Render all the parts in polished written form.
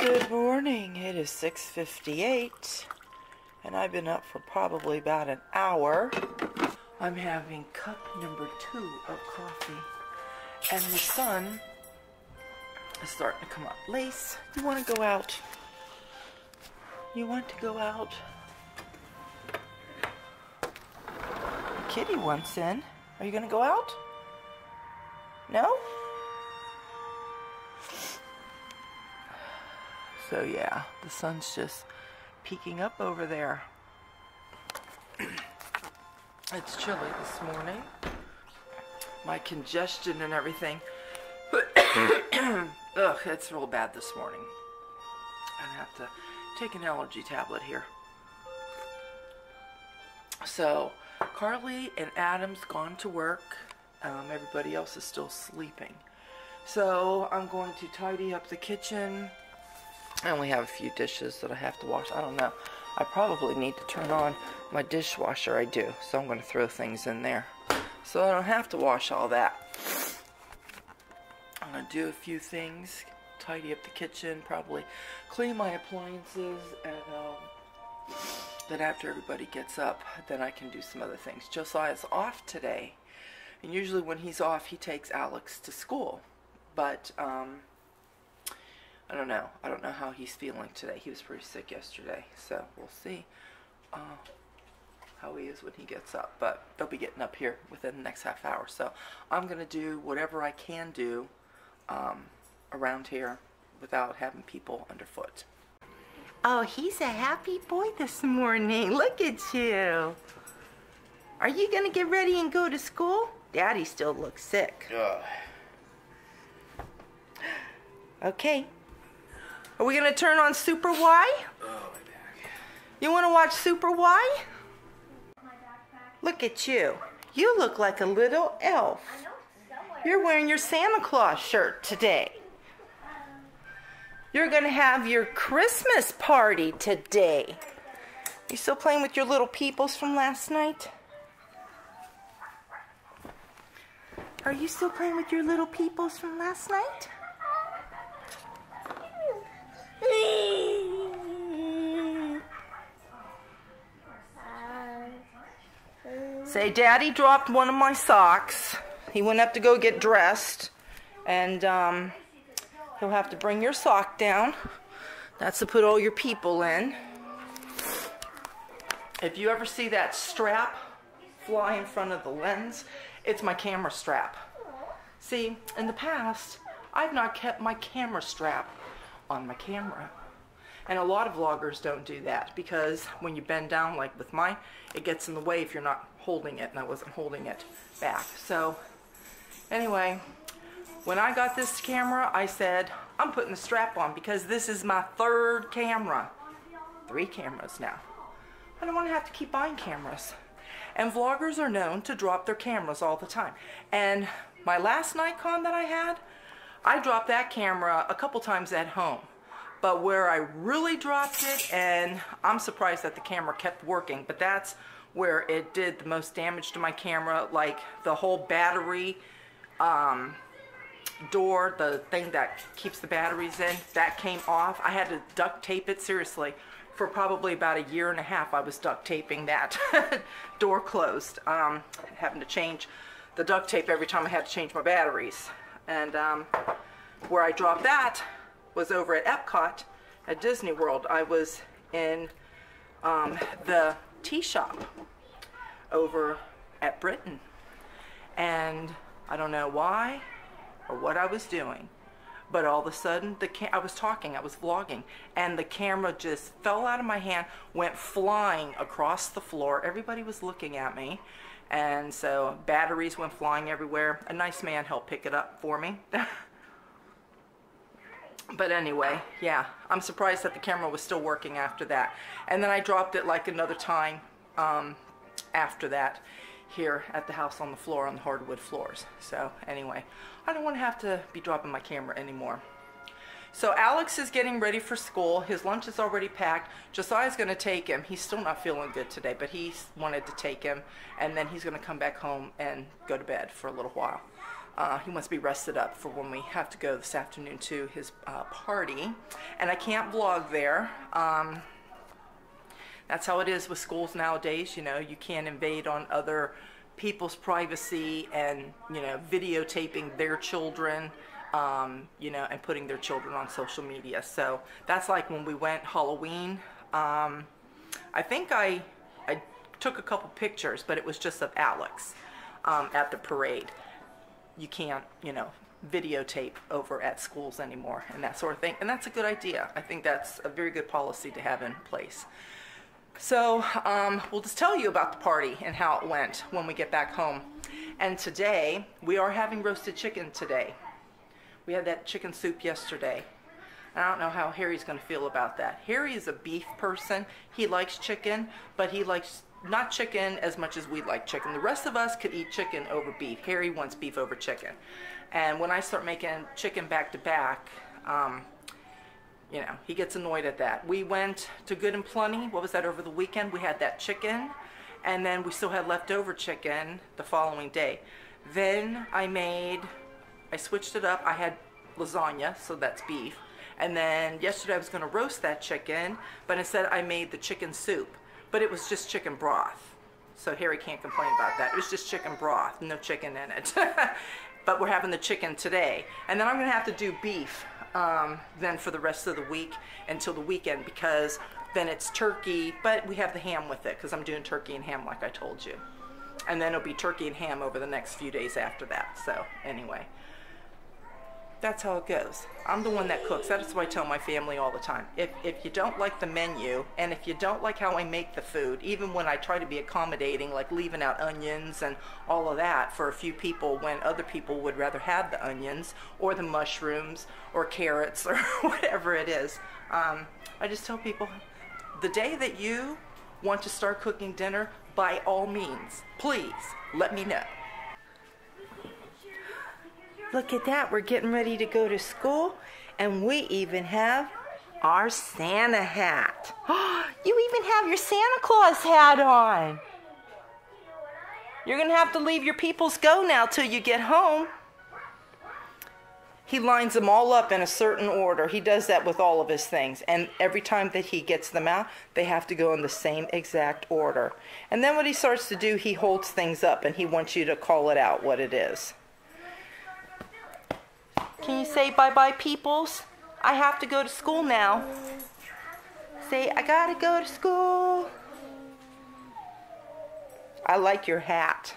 Good morning. It is 6:58 and I've been up for probably about an hour. I'm having cup number 2 of coffee and the sun is starting to come up. Lace, you want to go out? You want to go out? Kitty wants in. Are you going to go out? No? So yeah, the sun's just peeking up over there. It's chilly this morning. My congestion and everything. Ugh, it's real bad this morning. I have to take an allergy tablet here. So, Carly and Adam's gone to work. Everybody else is still sleeping. So, I'm going to tidy up the kitchen. I only have a few dishes that I have to wash. I don't know. I probably need to turn on my dishwasher. I do. So I'm going to throw things in there. So I don't have to wash all that. I'm going to do a few things. Tidy up the kitchen. Probably clean my appliances. And then after everybody gets up, then I can do some other things. Josiah's off today. And usually when he's off, he takes Alex to school. But, I don't know. I don't know how he's feeling today. He was pretty sick yesterday, so we'll see how he is when he gets up. But they'll be getting up here within the next half hour. So I'm going to do whatever I can do around here without having people underfoot. Oh, he's a happy boy this morning. Look at you. Are you going to get ready and go to school? Daddy still looks sick. Okay. Are we going to turn on Super Y? Oh, my back. You want to watch Super Y? Look at you. You look like a little elf. You're wearing your Santa Claus shirt today. You're going to have your Christmas party today. You still playing with your little peoples from last night? Are you still playing with your little peoples from last night? Say, Daddy dropped one of my socks. He went up to go get dressed. And he'll have to bring your sock down. That's to put all your people in. If you ever see that strap fly in front of the lens, it's my camera strap. See, in the past, I've not kept my camera strap on my camera. And a lot of vloggers don't do that because when you bend down like with mine, it gets in the way if you're not holding it, and I wasn't holding it back. So anyway, when I got this camera, I said, I'm putting the strap on because this is my 3rd camera. 3 cameras now. I don't want to have to keep buying cameras. And vloggers are known to drop their cameras all the time. And my last Nikon that I had, I dropped that camera a couple times at home. But where I really dropped it, and I'm surprised that the camera kept working, but that's where it did the most damage to my camera, like the whole battery door, the thing that keeps the batteries in, that came off. I had to duct tape it, seriously. For probably about a year and a half, I was duct taping that door closed. Having to change the duct tape every time I had to change my batteries. And where I dropped that was over at Epcot at Disney World. I was in the tea shop over at Britain. And I don't know why or what I was doing, but all of a sudden, I was talking, I was vlogging, and the camera just fell out of my hand, went flying across the floor. Everybody was looking at me, and so batteries went flying everywhere. A nice man helped pick it up for me. But anyway, yeah, I'm surprised that the camera was still working after that. And then I dropped it like another time after that here at the house on the floor, on the hardwood floors. So anyway, I don't want to have to be dropping my camera anymore. So Alex is getting ready for school. His lunch is already packed. Josiah's going to take him. He's still not feeling good today, but he wanted to take him. And then he's going to come back home and go to bed for a little while. He wants to be rested up for when we have to go this afternoon to his party. And I can't vlog there. That's how it is with schools nowadays. You know, you can't invade on other people's privacy and, you know, videotaping their children, you know, and putting their children on social media. So that's like when we went Halloween. I think I took a couple pictures, but it was just of Alex at the parade. You can't, you know, videotape over at schools anymore and that sort of thing. And that's a good idea. I think that's a very good policy to have in place. So we'll just tell you about the party and how it went when we get back home. And today, we are having roasted chicken today. We had that chicken soup yesterday. I don't know how Harry's going to feel about that. Harry is a beef person. He likes chicken, but he likes not chicken as much as we like chicken. The rest of us could eat chicken over beef. Harry wants beef over chicken. And when I start making chicken back to back, you know, he gets annoyed at that. We went to Good and Plenty. What was that, over the weekend? We had that chicken, and then we still had leftover chicken the following day. Then I switched it up. I had lasagna, so that's beef. And then yesterday I was going to roast that chicken, but instead I made the chicken soup. But it was just chicken broth. So Harry can't complain about that. It was just chicken broth, no chicken in it. But we're having the chicken today. And then I'm going to have to do beef then for the rest of the week until the weekend, because then it's turkey, but we have the ham with it because I'm doing turkey and ham like I told you. And then it'll be turkey and ham over the next few days after that. So anyway, that's how it goes. I'm the one that cooks. That's what I tell my family all the time. If you don't like the menu, and if you don't like how I make the food, even when I try to be accommodating, like leaving out onions and all of that for a few people when other people would rather have the onions or the mushrooms or carrots or whatever it is, I just tell people, the day that you want to start cooking dinner, by all means, please let me know. Look at that, we're getting ready to go to school, and we even have our Santa hat. You even have your Santa Claus hat on. You're gonna have to leave your peoples go now till you get home. He lines them all up in a certain order. He does that with all of his things, and every time that he gets them out, they have to go in the same exact order. And then what he starts to do, he holds things up and he wants you to call it out what it is. Can you say bye-bye, peoples? I have to go to school now. Say, I gotta go to school. I like your hat.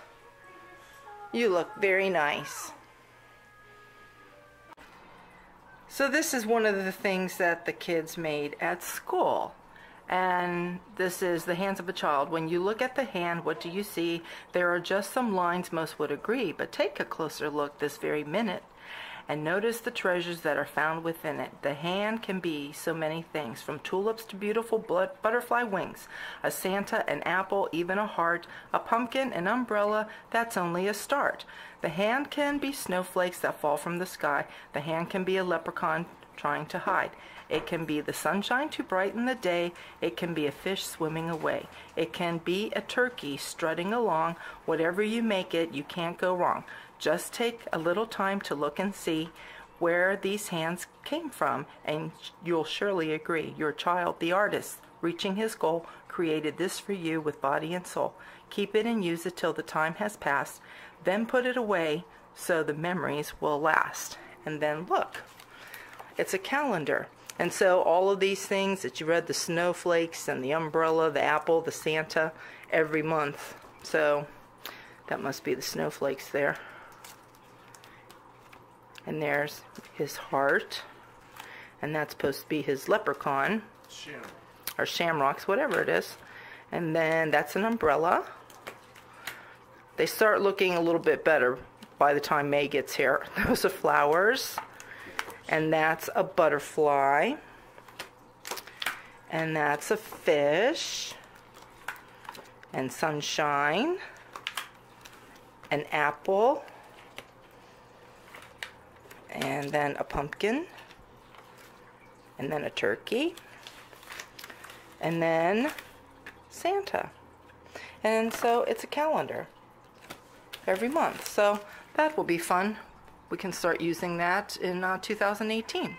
You look very nice. So this is one of the things that the kids made at school. And this is the hands of a child. When you look at the hand, what do you see? There are just some lines, most would agree, but take a closer look this very minute and notice the treasures that are found within it. The hand can be so many things, from tulips to beautiful butterfly wings, a Santa, an apple, even a heart, a pumpkin, an umbrella. That's only a start. The hand can be snowflakes that fall from the sky. The hand can be a leprechaun trying to hide. It can be the sunshine to brighten the day. It can be a fish swimming away. It can be a turkey strutting along. Whatever you make it, you can't go wrong. Just take a little time to look and see where these hands came from, and you'll surely agree. Your child, the artist, reaching his goal, created this for you with body and soul. Keep it and use it till the time has passed. Then put it away so the memories will last. And then look, it's a calendar. And so all of these things that you read, the snowflakes and the umbrella, the apple, the Santa, every month. So that must be the snowflakes there. And there's his heart. And that's supposed to be his leprechaun. Or shamrocks, whatever it is. And then that's an umbrella. They start looking a little bit better by the time May gets here. Those are flowers. And that's a butterfly. And that's a fish. And sunshine. An apple. And then a pumpkin. And then a turkey. And then Santa. And so it's a calendar every month. So That will be fun. We can start using that in 2018.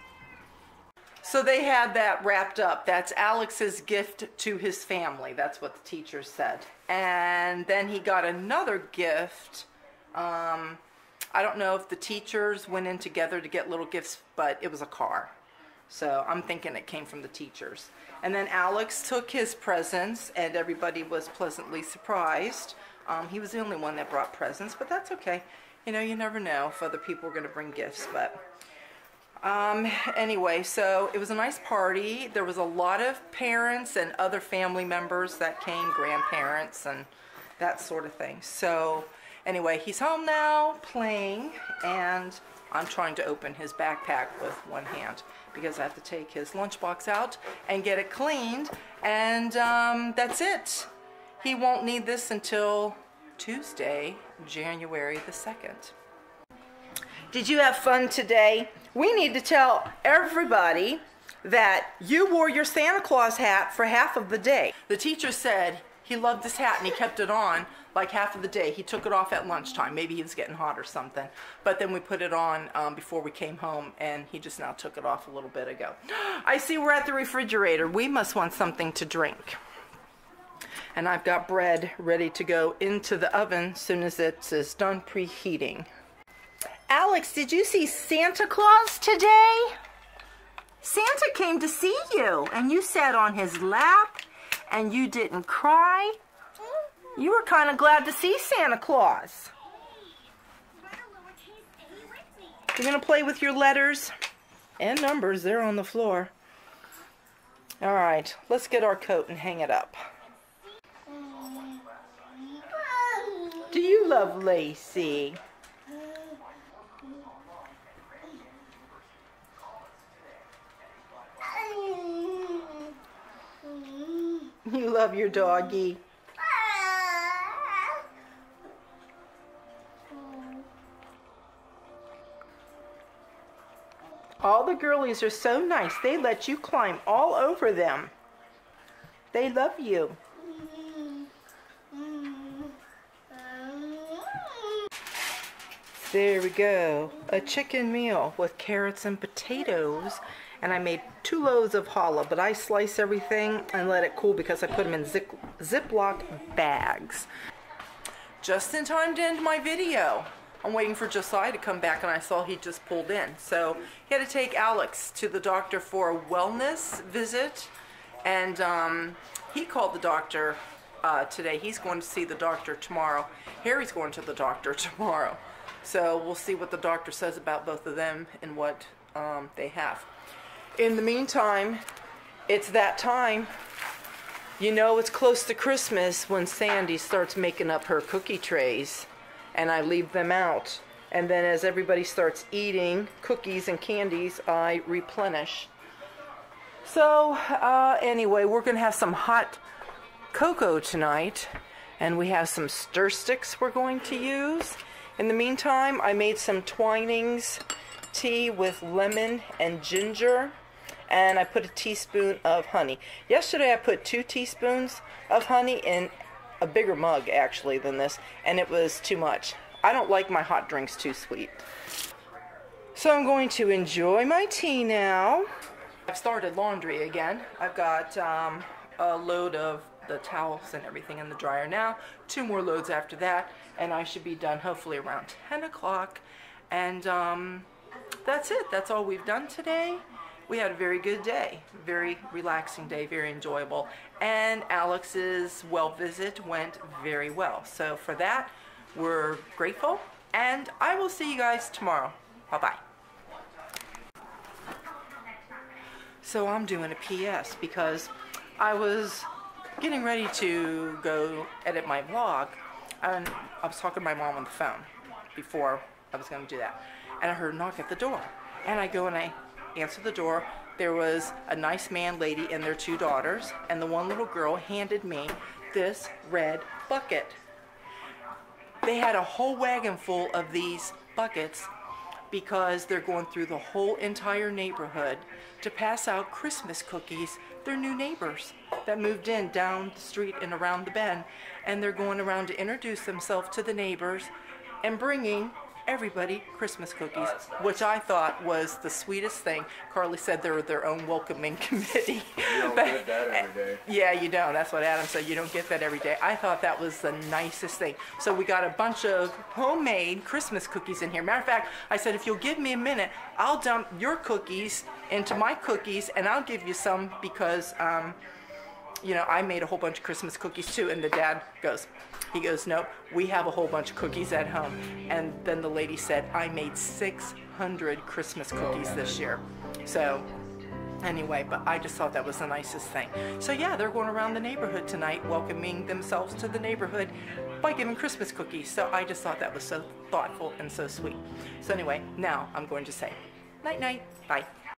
So they had that wrapped up. That's Alex's gift to his family. That's what the teacher said. And then he got another gift. I don't know if the teachers went in together to get little gifts, but it was a car. So I'm thinking it came from the teachers. And then Alex took his presents, and everybody was pleasantly surprised. He was the only one that brought presents, but that's okay. You know, you never know if other people are going to bring gifts, but... anyway, so it was a nice party. There was a lot of parents and other family members that came, grandparents and that sort of thing. So anyway, he's home now playing, and I'm trying to open his backpack with one hand because I have to take his lunchbox out and get it cleaned, and that's it. He won't need this until Tuesday, January the 2nd. Did you have fun today? We need to tell everybody that you wore your Santa Claus hat for half of the day. The teacher said he loved this hat and he kept it on like half of the day. He took it off at lunchtime. Maybe he was getting hot or something. But then we put it on before we came home, and he just now took it off a little bit ago. I see we're at the refrigerator. We must want something to drink. And I've got bread ready to go into the oven as soon as it is done preheating. Alex, did you see Santa Claus today? Santa came to see you, and you sat on his lap, and you didn't cry. You were kind of glad to see Santa Claus. You're going to play with your letters and numbers. They're on the floor. All right, let's get our coat and hang it up. Do you love Lacey? You love your doggy. All the girlies are so nice. They let you climb all over them. They love you. There we go. A chicken meal with carrots and potatoes. And I made 2 loaves of challah, but I slice everything and let it cool because I put them in Ziploc bags. Just in time to end my video. I'm waiting for Josiah to come back, and I saw he just pulled in. So he had to take Alex to the doctor for a wellness visit, and he called the doctor today. He's going to see the doctor tomorrow. Harry's going to the doctor tomorrow. So we'll see what the doctor says about both of them and what they have. In the meantime, it's that time. You know it's close to Christmas when Sandy starts making up her cookie trays, and I leave them out. And then as everybody starts eating cookies and candies, I replenish. So anyway, we're going to have some hot cocoa tonight, and we have some stir sticks we're going to use. In the meantime, I made some Twinings tea with lemon and ginger, and I put a teaspoon of honey. Yesterday I put 2 teaspoons of honey in a bigger mug actually than this, and it was too much. I don't like my hot drinks too sweet. So I'm going to enjoy my tea now. I've started laundry again. I've got a load of the towels and everything in the dryer now. 2 more loads after that, and I should be done hopefully around 10 o'clock. And that's it. That's all we've done today. We had a very good day, very relaxing day, very enjoyable. And Alex's well visit went very well. So for that, we're grateful. And I will see you guys tomorrow. Bye-bye. So I'm doing a PS because I was getting ready to go edit my vlog, and I was talking to my mom on the phone before I was going to do that. And I heard a knock at the door. And I go and I answered the door. There was a nice man, lady, and their 2 daughters, and the one little girl handed me this red bucket. They had a whole wagon full of these buckets because they're going through the whole entire neighborhood to pass out Christmas cookies. They're new neighbors that moved in down the street and around the bend, and they're going around to introduce themselves to the neighbors and bringing everybody Christmas cookies, that's nice. which I thought was the sweetest thing. Carly said they were their own welcoming committee. You don't get that every day. Yeah, you don't. That's what Adam said. You don't get that every day. I thought that was the nicest thing. So we got a bunch of homemade Christmas cookies in here. Matter of fact, I said, if you'll give me a minute, I'll dump your cookies into my cookies, and I'll give you some because, you know, I made a whole bunch of Christmas cookies too. And the dad goes, nope, we have a whole bunch of cookies at home. And then the lady said, I made 600 Christmas cookies this year. So anyway, but I just thought that was the nicest thing. So yeah, they're going around the neighborhood tonight, welcoming themselves to the neighborhood by giving Christmas cookies. So I just thought that was so thoughtful and so sweet. So anyway, now I'm going to say night night, bye.